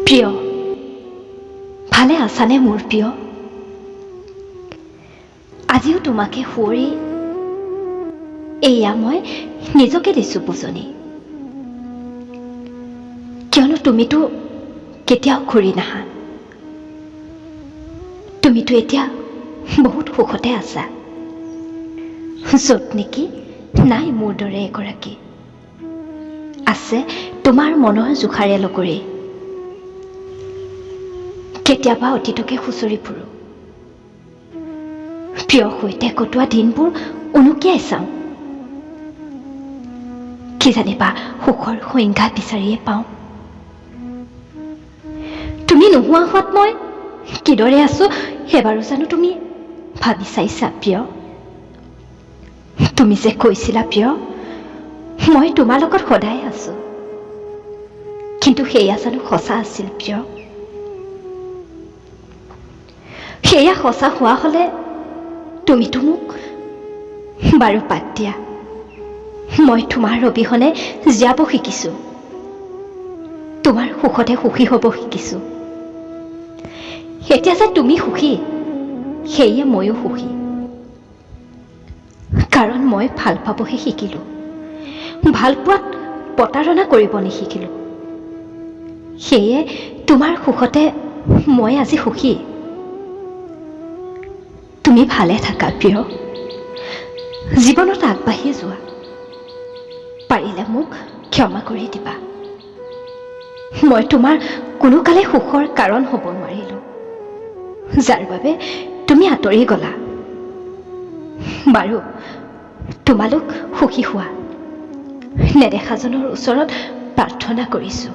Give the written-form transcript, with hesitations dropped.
প্ৰিয়, ভালে আছানে মোৰ প্ৰিয়? আজিও তোমাকে সুঁৱৰি এয়া মই নিজকে দিছোঁ বুজনি। কিয়নো তুমিতো কেতিয়াও ঘূৰি নাহা। তুমিতো এতিয়া বহুত সুখতে আছা, য'ত নেকি নাই মোৰ দৰে এগৰাকী আছে তোমাৰ মনৰ জোখাৰে লগৰী। কেতিয়াবা অতীতকে খুচৰি ফুৰোঁ, প্ৰিয় সৈতে কটোৱা দিনবোৰ উনুকিয়াই চাওঁ। কি জানিবা সুখৰ সংজ্ঞা বিচাৰিয়ে পাওঁ। তুমি নোহোৱা হোৱাত মই কিদৰে আছো সেইবাৰো জানো তুমি ভাবি চাইছা প্ৰিয়? তুমি যে কৈছিলা প্ৰিয়, মই তোমাৰ লগত সদায় আছো, কিন্তু সেয়া জানো সঁচা আছিল প্ৰিয়? সেয়া সঁচা হোৱা হলে তুমিতো মোক বাৰু বাদ দিয়া, মই তোমাৰ অবিহনে জীয়াব শিকিছো, তোমাৰ সুখতে সুখী হ'ব শিকিছো। এতিয়া যে তুমি সুখী, সেয়ে ময়ো সুখী, কাৰণ মই ভাল পাবহে শিকিলো, ভাল পোৱাত প্ৰতাৰণা কৰিব নিশিকিলো। সেয়ে তোমাৰ সুখতে মই আজি সুখী। তুমি ভালে থাকা প্ৰিয়, জীৱনত আগবাঢ়ি যোৱা, পাৰিলে মোক ক্ষমা কৰি দিবা। মই তোমাৰ কোনো কালে সুখৰ কাৰণ হ'ব নোৱাৰিলো, যাৰ বাবে তুমি আঁতৰি গলা। বাৰু তোমালোক সুখী হোৱা, নেদেখাজনৰ ওচৰত প্ৰাৰ্থনা কৰিছো।